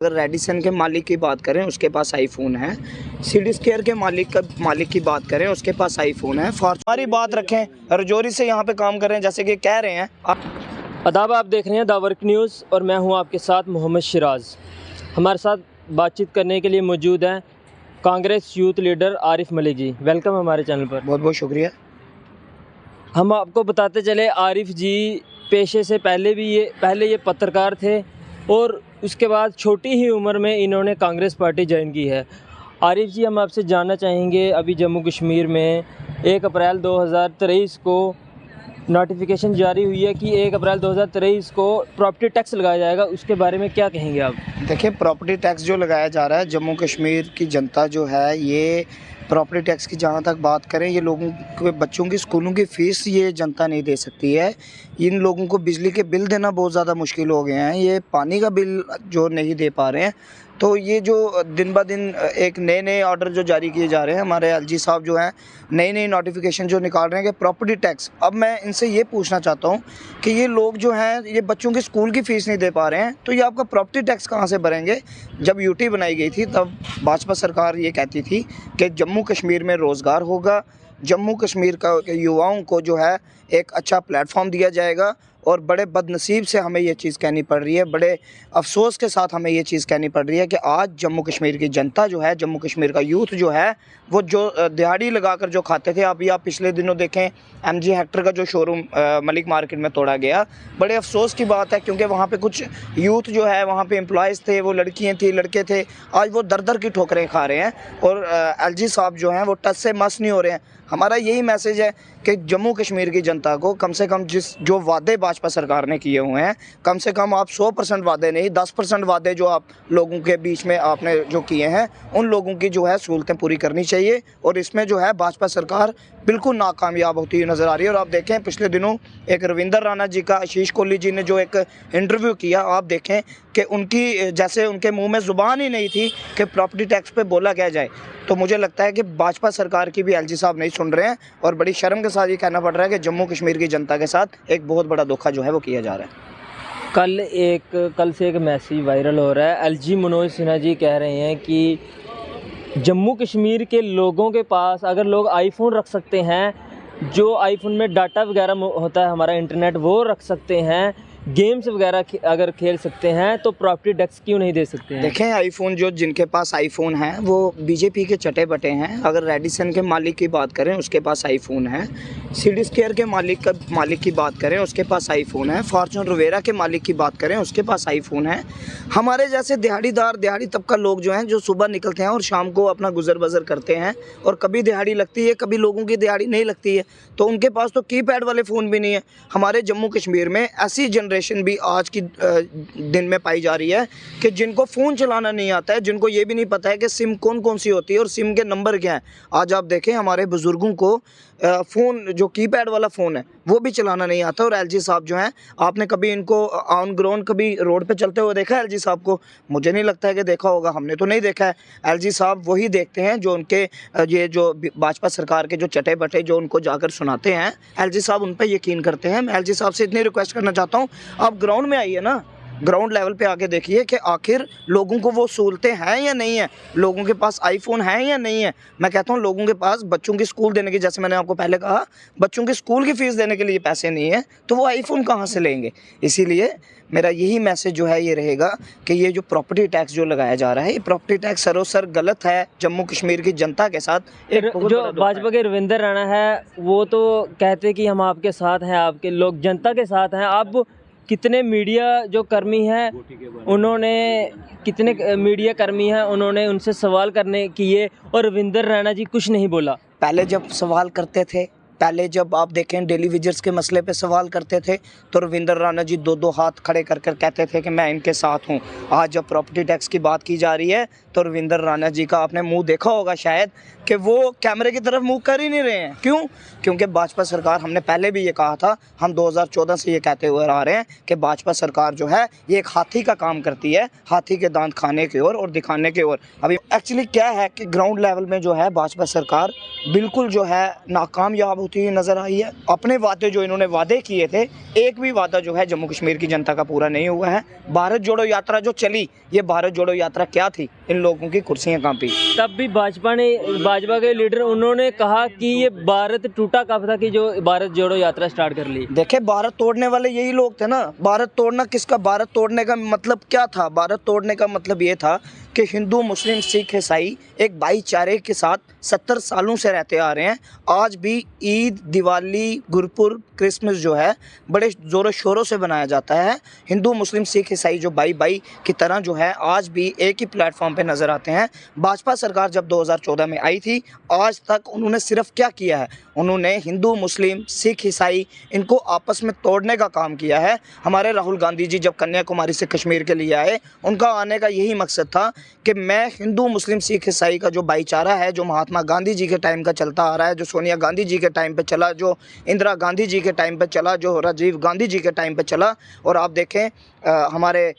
अगर रेडिसन के मालिक की बात करें उसके पास आईफोन है, सिटी स्क्वायर के मालिक की बात करें उसके पास आईफोन है। हमारी बात रखें, रजौरी से यहाँ पे काम कर रहे हैं जैसे कि कह रहे हैं। अदाब, आप देख रहे हैं द वर्क न्यूज़ और मैं हूँ आपके साथ मोहम्मद शिराज। हमारे साथ बातचीत करने के लिए मौजूद हैं Congress youth leader Arif Malik ji. Welcome हमारे चैनल पर। बहुत बहुत शुक्रिया। हम आपको बताते चले, आरिफ जी पेशे से पहले ये पत्रकार थे और उसके बाद छोटी ही उम्र में इन्होंने कांग्रेस पार्टी ज्वाइन की है। आरिफ जी, हम आपसे जानना चाहेंगे, अभी जम्मू कश्मीर में 1 अप्रैल 2023 को नोटिफिकेशन जारी हुई है कि 1 अप्रैल 2023 को प्रॉपर्टी टैक्स लगाया जाएगा, उसके बारे में क्या कहेंगे आप? देखिए, प्रॉपर्टी टैक्स जो लगाया जा रहा है, जम्मू कश्मीर की जनता जो है, ये प्रॉपर्टी टैक्स की जहाँ तक बात करें, ये लोगों के बच्चों की स्कूलों की फ़ीस ये जनता नहीं दे सकती है। इन लोगों को बिजली के बिल देना बहुत ज़्यादा मुश्किल हो गए हैं, ये पानी का बिल जो नहीं दे पा रहे हैं। तो ये जो दिन ब दिन एक नए ऑर्डर जो जारी किए जा रहे हैं, हमारे एलजी साहब जो हैं नई नोटिफिकेशन जो निकाल रहे हैं कि प्रॉपर्टी टैक्स। अब मैं इनसे ये पूछना चाहता हूँ कि ये लोग जो हैं, ये बच्चों की स्कूल की फ़ीस नहीं दे पा रहे हैं, तो ये आपका प्रॉपर्टी टैक्स कहाँ से भरेंगे? जब यूटी बनाई गई थी तब भाजपा सरकार ये कहती थी कि जम्मू कश्मीर में रोज़गार होगा, जम्मू कश्मीर का युवाओं को जो है एक अच्छा प्लेटफॉर्म दिया जाएगा। और बड़े बदनसीब से हमें ये चीज़ कहनी पड़ रही है, बड़े अफसोस के साथ हमें ये चीज़ कहनी पड़ रही है कि आज जम्मू कश्मीर की जनता जो है, जम्मू कश्मीर का यूथ जो है, वो जो दिहाड़ी लगाकर जो खाते थे, अभी आप पिछले दिनों देखें एमजी हेक्टर का जो शोरूम मलिक मार्केट में तोड़ा गया। बड़े अफसोस की बात है, क्योंकि वहाँ पे कुछ यूथ जो है, वहाँ पे एम्प्लॉयज़ थे, वो लड़कियाँ थी, लड़के थे, आज वो दर दर की ठोकरें खा रहे हैं और एलजी साहब जो हैं वो टच से मस नहीं हो रहे हैं। हमारा यही मैसेज है कि जम्मू कश्मीर की जनता को कम से कम जो वादे भाजपा सरकार ने किए हुए हैं, कम से कम आप 100% वादे नहीं, 10% वादे जो आप लोगों के बीच में आपने जो किए हैं, उन लोगों की जो है सहूलतें पूरी करनी चाहिए। और इसमें जो है भाजपा सरकार बिल्कुल नाकामयाब होती हुई नज़र आ रही है। और आप देखें, पिछले दिनों एक रविंदर राणा जी का आशीष कोहली जी ने जो एक इंटरव्यू किया, आप देखें कि उनकी जैसे उनके मुंह में ज़ुबान ही नहीं थी कि प्रॉपर्टी टैक्स पे बोला क्या जाए। तो मुझे लगता है कि भाजपा सरकार की भी एलजी साहब नहीं सुन रहे हैं और बड़ी शर्म के साथ ये कहना पड़ रहा है कि जम्मू कश्मीर की जनता के साथ एक बहुत बड़ा धोखा जो है वो किया जा रहा है। कल से एक मैसेज वायरल हो रहा है। एलजी मनोज सिन्हा जी कह रहे हैं कि जम्मू कश्मीर के लोगों के पास अगर लोग आईफोन रख सकते हैं, जो आईफोन में डाटा वगैरह होता है, हमारा इंटरनेट, वो रख सकते हैं, गेम्स वगैरह अगर खेल सकते हैं, तो प्रॉपर्टी टैक्स क्यों नहीं दे सकते हैं? देखें, आईफोन जो जिनके पास आईफोन है वो बीजेपी के चटे बटे हैं। अगर रेडिसन के मालिक की बात करें उसके पास आईफोन है, सिटी स्क्वायर के मालिक की बात करें उसके पास आईफोन है, फॉर्चून रवेरा के मालिक की बात करें उसके पास आईफोन है। हमारे जैसे दिहाड़ी तबका लोग जो हैं, जो सुबह निकलते हैं और शाम को अपना गुजर बसर करते हैं, और कभी दिहाड़ी लगती है, कभी लोगों की दिहाड़ी नहीं लगती है, तो उनके पास तो कीपैड वाले फ़ोन भी नहीं है। हमारे जम्मू कश्मीर में ऐसी जनरेशन भी आज की दिन में पाई जा रही है कि जिनको फ़ोन चलाना नहीं आता है, जिनको ये भी नहीं पता है कि सिम कौन कौन सी होती है और सिम के नंबर क्या हैं। आज आप देखें, हमारे बुज़ुर्गों को फ़ोन जो कीपैड वाला फ़ोन है वो भी चलाना नहीं आता। और एलजी साहब जो हैं, आपने कभी इनको ऑन ग्राउंड कभी रोड पे चलते हुए देखा है एलजी साहब को? मुझे नहीं लगता है कि देखा होगा, हमने तो नहीं देखा है। एलजी साहब वही देखते हैं जो उनके ये जो भाजपा सरकार के जो चटे बटे जो उनको जाकर सुनाते हैं, एलजी साहब उन पर यकीन करते हैं। मैं एलजी साहब से इतनी रिक्वेस्ट करना चाहता हूँ, आप ग्राउंड में आइए ना, ग्राउंड लेवल पे आके देखिए कि आखिर लोगों को वो सहूलतें हैं या नहीं है, लोगों के पास आईफोन है या नहीं है। मैं कहता हूँ लोगों के पास बच्चों की स्कूल देने की, जैसे मैंने आपको पहले कहा, बच्चों की स्कूल की फ़ीस देने के लिए पैसे नहीं है, तो वो आईफोन कहाँ से लेंगे? इसीलिए मेरा यही मैसेज जो है ये रहेगा कि ये जो प्रॉपर्टी टैक्स जो लगाया जा रहा है, ये प्रॉपर्टी टैक्स सरोसर गलत है। जम्मू कश्मीर की जनता के साथ जो भाजपा के रविंदर राणा है वो तो कहते कि हम आपके साथ हैं, आपके लोग जनता के साथ हैं। अब कितने मीडिया जो कर्मी हैं, उन्होंने उनसे सवाल करने किए और रविंदर राणा जी कुछ नहीं बोला। पहले जब सवाल करते थे, पहले जब आप देखें डेली विजर्स के मसले पे सवाल करते थे, तो रविंदर राणा जी दो हाथ खड़े कर कर कहते थे कि मैं इनके साथ हूँ। आज जब प्रॉपर्टी टैक्स की बात की जा रही है, तो रविंदर राणा जी का आपने मुंह देखा होगा शायद कि वो कैमरे की तरफ मुंह कर ही नहीं रहे हैं। क्यों? क्योंकि भाजपा सरकार, हमने पहले भी ये कहा था, हम 2014 से ये कहते हुए आ रहे हैं कि भाजपा सरकार जो है ये एक हाथी का काम करती है, हाथी के दांत खाने की ओर और दिखाने की ओर। अभी एक्चुअली क्या है कि ग्राउंड लेवल में जो है भाजपा सरकार बिल्कुल जो है नाकामयाब होती हुई नज़र आई है। अपने वादे जो इन्होंने वादे किए थे, एक भी वादा जो है जम्मू कश्मीर की जनता का पूरा नहीं हुआ है। भारत जोड़ो यात्रा जो चली, ये भारत जोड़ो यात्रा क्या थी? इन लोगों की कुर्सियाँ कांपी। तब भी भाजपा के लीडर उन्होंने कहा कि ये भारत टूटा कब था कि जो भारत जोड़ो यात्रा स्टार्ट कर ली। देखिए, भारत तोड़ने वाले यही लोग थे ना। भारत तोड़ना किसका? भारत तोड़ने का मतलब क्या था? भारत तोड़ने का मतलब ये था कि हिंदू, मुस्लिम, सिख, ईसाई एक भाईचारे के साथ 70 सालों से रहते आ रहे हैं। आज भी ईद, दिवाली, गुरपुरब, क्रिसमस जो है बड़े ज़ोरों शोरों से बनाया जाता है। हिंदू, मुस्लिम, सिख, ईसाई जो भाई भाई की तरह जो है आज भी एक ही प्लेटफॉर्म पे नज़र आते हैं। भाजपा सरकार जब 2014 में आई थी, आज तक उन्होंने सिर्फ क्या किया है? उन्होंने हिंदू, मुस्लिम, सिख, ईसाई इनको आपस में तोड़ने का काम किया है। हमारे राहुल गांधी जी जब कन्याकुमारी से कश्मीर के लिए आए, उनका आने का यही मकसद था कि मैं हिंदू, मुस्लिम, सिख, ईसाई का जो भाईचारा है, जो महात्मा गांधी जी के टाइम का चलता आ रहा है, जो सोनिया गांधी जी के टाइम पे चला, जो इंदिरा गांधी जी के टाइम पे चला, जो राजीव गांधी जी के टाइम पे चला, और आप देखें हमारे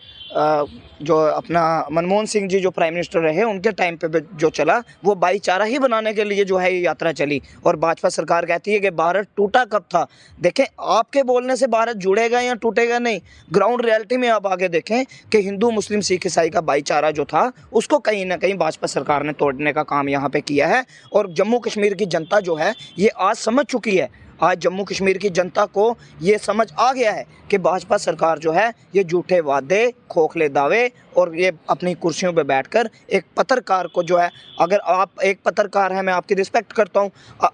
जो अपना मनमोहन सिंह जी जो प्राइम मिनिस्टर रहे, उनके टाइम पे जो चला, वो भाईचारा ही बनाने के लिए जो है ये यात्रा चली। और भाजपा सरकार कहती है कि भारत टूटा कब था? देखें, आपके बोलने से भारत जुड़ेगा या टूटेगा नहीं। ग्राउंड रियलिटी में आप आगे देखें कि हिंदू, मुस्लिम, सिख, ईसाई का भाईचारा जो था, उसको कहीं ना कहीं भाजपा सरकार ने तोड़ने का काम यहाँ पे किया है। और जम्मू कश्मीर की जनता जो है ये आज समझ चुकी है। आज जम्मू कश्मीर की जनता को ये समझ आ गया है कि भाजपा सरकार जो है ये झूठे वादे, खोखले दावे और ये अपनी कुर्सियों पे बैठकर एक पत्रकार को जो है, अगर आप एक पत्रकार हैं, मैं आपकी रिस्पेक्ट करता हूँ,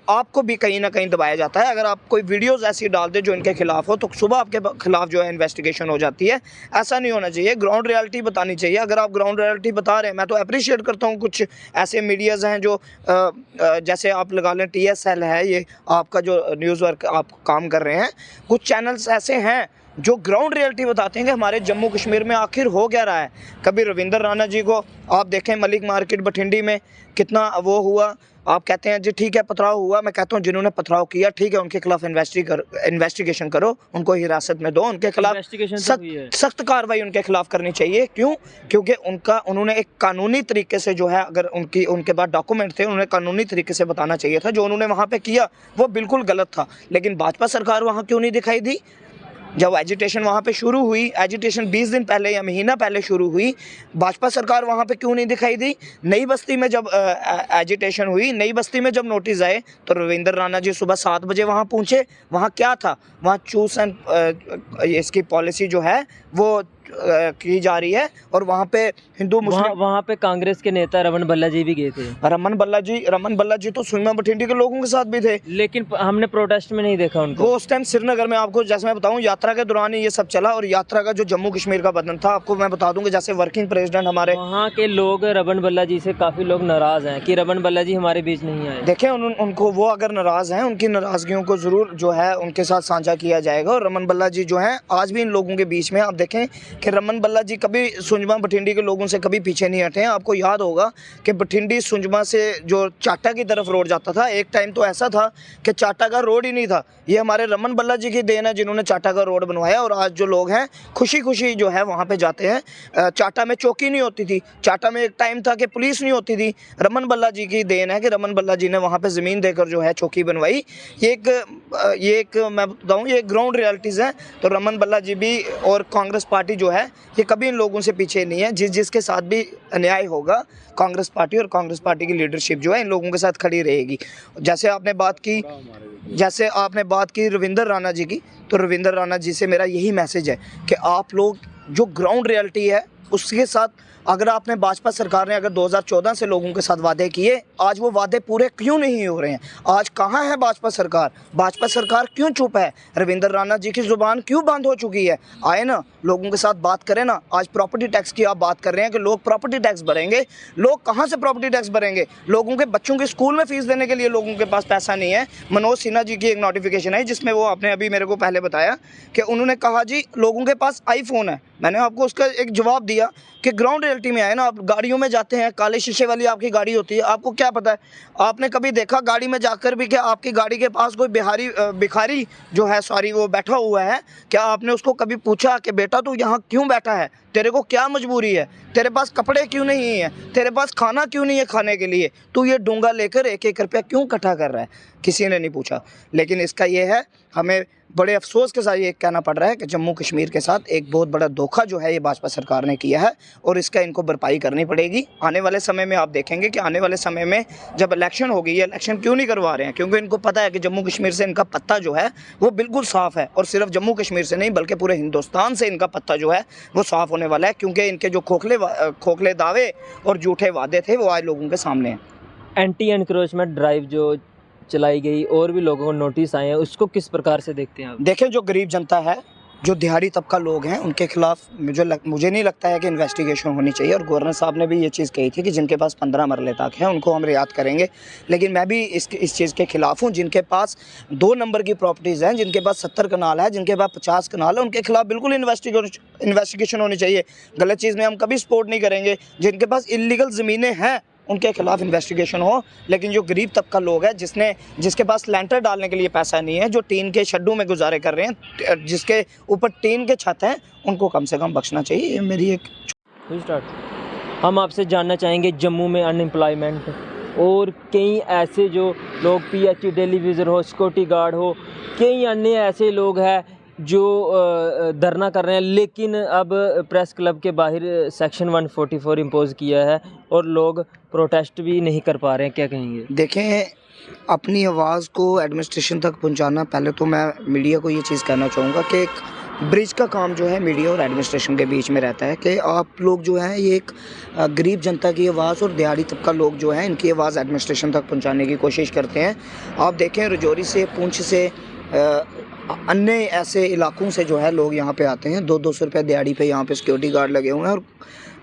आपको भी कहीं ना कहीं दबाया जाता है। अगर आप कोई वीडियोस ऐसी डाल दे जो इनके खिलाफ हो, तो सुबह आपके खिलाफ जो है इन्वेस्टिगेशन हो जाती है। ऐसा नहीं होना चाहिए, ग्राउंड रियलिटी बतानी चाहिए। अगर आप ग्राउंड रियलिटी बता रहे हैं, मैं तो अप्रिशिएट करता हूँ। कुछ ऐसे मीडियाज़ हैं जो जैसे आप लगा लें TSL है, ये आपका जो न्यूज़ वर्क आप काम कर रहे हैं, कुछ चैनल्स ऐसे हैं जो ग्राउंड रियलिटी बताते हैं कि हमारे जम्मू कश्मीर में आखिर हो क्या रहा है। कभी रविंदर राणा जी को आप देखें मलिक मार्केट बठिंडी में कितना वो हुआ, आप कहते हैं जी ठीक है पथराव हुआ। मैं कहता हूँ जिन्होंने पथराव किया, ठीक है, उनके खिलाफ इन्वेस्टिगेशन करो, उनको हिरासत में दो, उनके खिलाफ सख्त कार्रवाई उनके खिलाफ करनी चाहिए। क्यों? क्योंकि उन्होंने एक कानूनी तरीके से जो है, अगर उनके पास डॉक्यूमेंट थे, उन्होंने कानूनी तरीके से बताना चाहिए था। जो उन्होंने वहाँ पे किया वो बिल्कुल गलत था। लेकिन भाजपा सरकार वहाँ क्यों नहीं दिखाई दी? जब एजिटेशन वहाँ पे शुरू हुई, एजिटेशन 20 दिन पहले या महीना पहले शुरू हुई, भाजपा सरकार वहाँ पे क्यों नहीं दिखाई दी? नई बस्ती में जब एजिटेशन हुई, नई बस्ती में जब नोटिस आए, तो रविंदर राणा जी सुबह 7 बजे वहाँ पहुँचे। वहाँ क्या था? वहाँ चूस एंड इसकी पॉलिसी जो है वो की जा रही है। और वहाँ पे हिंदू मुस्लिम, वहाँ पे कांग्रेस के नेता रमन भल्ला जी भी गए थे। रमन भल्ला जी तो सुरमा बठिंडी के लोगों के साथ भी थे, लेकिन हमने प्रोटेस्ट में नहीं देखा उनको। वो उस टाइम श्रीनगर में, आपको जैसे मैं बताऊं, यात्रा के दौरान ही ये सब चला। और यात्रा का जो जम्मू कश्मीर का बदन था, आपको मैं बता दूं कि जैसे वर्किंग प्रेसिडेंट हमारे वहाँ के लोग रमन भल्ला जी से काफ़ी लोग नाराज़ हैं कि रमन भल्ला जी हमारे बीच नहीं आए। देखें, उनको वो अगर नाराज़ हैं, उनकी नाराज़गियों को ज़रूर जो है उनके साथ साझा किया जाएगा। और रमन भल्ला जी जो हैं आज भी इन लोगों के बीच में, आप देखें कि रमन भल्ला जी कभी सुंजमा बठिंडी के लोगों से कभी पीछे नहीं हटे हैं। आपको याद होगा कि बठिंडी सुंजमा से जो चाटा की तरफ रोड जाता था, एक टाइम तो ऐसा था कि चाटा का रोड ही नहीं था। ये हमारे रमन भल्ला जी की देन है जिन्होंने चाटा का रोड बनवाया। और आज जो लोग हैं खुशी खुशी जो है वहाँ पे जाते हैं। चाटा में चौकी नहीं होती थी, चाटा में एक टाइम था कि पुलिस नहीं होती थी। रमन भल्ला जी की देन है कि रमन भल्ला जी ने वहाँ पे ज़मीन देकर जो है चौकी बनवाई। ये एक मैं बताऊँ, ये ग्राउंड रियलिटीज़ हैं। तो रमन भल्ला जी भी और कांग्रेस पार्टी जो है ये कभी इन लोगों से पीछे नहीं है। जिसके साथ भी अन्याय होगा, कांग्रेस पार्टी और कांग्रेस पार्टी की लीडरशिप जो है इन लोगों के साथ खड़ी रहेगी। जैसे आपने बात की रविंदर राणा जी की, तो रविंदर राणा जी से मेरा यही मैसेज है कि आप लोग जो ग्राउंड रियलिटी है उसके साथ, अगर आपने भाजपा सरकार ने अगर 2014 से लोगों के साथ वादे किए, आज वो वादे पूरे क्यों नहीं हो रहे हैं? आज कहाँ है भाजपा सरकार? भाजपा सरकार क्यों चुप है? रविंदर राणा जी की ज़ुबान क्यों बंद हो चुकी है? आए ना, लोगों के साथ बात करें ना। आज प्रॉपर्टी टैक्स की आप बात कर रहे हैं कि लोग प्रॉपर्टी टैक्स भरेंगे। लोग कहाँ से प्रॉपर्टी टैक्स भरेंगे? लोगों के बच्चों के स्कूल में फ़ीस देने के लिए लोगों के पास पैसा नहीं है। मनोज सिन्हा जी की एक नोटिफिकेशन है जिसमें वो आपने अभी मेरे को पहले बताया कि उन्होंने कहा जी लोगों के पास iPhone है। मैंने आपको उसका एक जवाब दिया कि ग्राउंड रियलिटी में आए ना। आप गाड़ियों में जाते हैं, काले शीशे वाली आपकी गाड़ी होती है, आपको क्या पता है, आपने कभी देखा गाड़ी में जाकर भी कि आपकी गाड़ी के पास कोई भिखारी जो है, सॉरी, वो बैठा हुआ है? क्या आपने उसको कभी पूछा कि बेटा तू यहाँ क्यों बैठा है, तेरे को क्या मजबूरी है, तेरे पास कपड़े क्यों नहीं है, तेरे पास खाना क्यों नहीं है खाने के लिए, तू ये डूंगा लेकर 1-1 रुपया क्यों इकट्ठा कर रहा है? किसी ने नहीं पूछा। लेकिन इसका ये है, हमें बड़े अफसोस के साथ ये कहना पड़ रहा है कि जम्मू कश्मीर के साथ एक बहुत बड़ा धोखा जो है ये भाजपा सरकार ने किया है, और इसका इनको भरपाई करनी पड़ेगी। आने वाले समय में आप देखेंगे कि आने वाले समय में जब इलेक्शन होगी, ये इलेक्शन क्यों नहीं करवा रहे हैं? क्योंकि इनको पता है कि जम्मू कश्मीर से इनका पत्ता जो है वो बिल्कुल साफ़ है, और सिर्फ जम्मू कश्मीर से नहीं बल्कि पूरे हिंदुस्तान से इनका पत्ता जो है वो साफ़ होने वाला है, क्योंकि इनके जो खोखले दावे और झूठे वादे थे वो आज लोगों के सामने हैं। एंटी एनक्रोचमेंट ड्राइव जो चलाई गई और भी लोगों को नोटिस आए हैं, उसको किस प्रकार से देखते हैं आप? देखें, जो गरीब जनता है, जो दिहाड़ी तबका लोग हैं, उनके खिलाफ मुझे नहीं लगता है कि इन्वेस्टिगेशन होनी चाहिए। और गवर्नर साहब ने भी ये चीज़ कही थी कि जिनके पास 15 मरले तक है उनको हम रियायत करेंगे। लेकिन मैं भी इस चीज़ के खिलाफ हूँ। जिनके पास 2 नंबर की प्रॉपर्टीज़ हैं, जिनके पास 70 कनाल है, जिनके पास 50 कनाल है, उनके खिलाफ बिल्कुल इन्वेस्टिगेशन होनी चाहिए। गलत चीज़ में हम कभी सपोर्ट नहीं करेंगे। जिनके पास इलीगल ज़मीनें हैं उनके खिलाफ इन्वेस्टिगेशन हो। लेकिन जो गरीब तबका लोग है, जिसके पास लेंटर डालने के लिए पैसा नहीं है, जो टीन के शड्डू में गुजारे कर रहे हैं, जिसके ऊपर टीन के छत हैं, उनको कम से कम बख्शना चाहिए। ये मेरी एक हम आपसे जानना चाहेंगे, जम्मू में अनएम्प्लॉयमेंट और कई ऐसे जो लोग PHE डेली विज़र हो, सिक्योरिटी गार्ड हो, कई अन्य ऐसे लोग हैं जो धरना कर रहे हैं, लेकिन अब प्रेस क्लब के बाहर सेक्शन 144 इम्पोज़ किया है और लोग प्रोटेस्ट भी नहीं कर पा रहे हैं। क्या कहेंगे? देखें, अपनी आवाज़ को एडमिनिस्ट्रेशन तक पहुंचाना, पहले तो मैं मीडिया को ये चीज़ कहना चाहूँगा कि एक ब्रिज का काम जो है मीडिया और एडमिनिस्ट्रेशन के बीच में रहता है कि आप लोग जो हैं ये एक गरीब जनता की आवाज़ और दिहाड़ी तबका लोग जो हैं इनकी आवाज़ एडमिनिस्ट्रेशन तक पहुंचाने की कोशिश करते हैं। आप देखें, रजौरी से, पुंछ से, अन्य ऐसे इलाकों से जो है लोग यहाँ पे आते हैं। 200-200 रुपये दिहाड़ी पे यहाँ पे सिक्योरिटी गार्ड लगे हुए हैं, और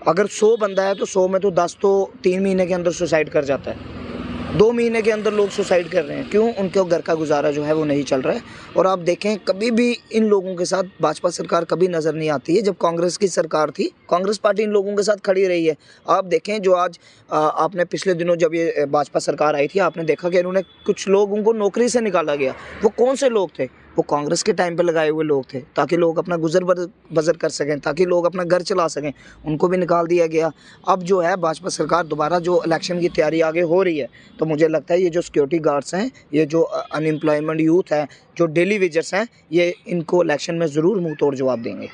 अगर 100 बंदा है तो 100 में तो 10 तो 3 महीने के अंदर सुसाइड कर जाता है। 2 महीने के अंदर लोग सुसाइड कर रहे हैं। क्यों? उनके घर का गुजारा जो है वो नहीं चल रहा है। और आप देखें, कभी भी इन लोगों के साथ भाजपा सरकार कभी नज़र नहीं आती है। जब कांग्रेस की सरकार थी, कांग्रेस पार्टी इन लोगों के साथ खड़ी रही है। आप देखें, जो आज आपने पिछले दिनों जब ये भाजपा सरकार आई थी, आपने देखा कि इन्होंने कुछ लोगों को नौकरी से निकाला गया। वो कौन से लोग थे? वो कांग्रेस के टाइम पे लगाए हुए लोग थे, ताकि लोग अपना गुजर बसर कर सकें, ताकि लोग अपना घर चला सकें। उनको भी निकाल दिया गया। अब जो है भाजपा सरकार दोबारा जो इलेक्शन की तैयारी आगे हो रही है, तो मुझे लगता है ये जो सिक्योरिटी गार्ड्स हैं, ये जो अनएम्प्लॉयमेंट यूथ है, जो डेली वेजर्स हैं, ये इनको इलेक्शन में ज़रूर मुंह तोड़ जवाब देंगे।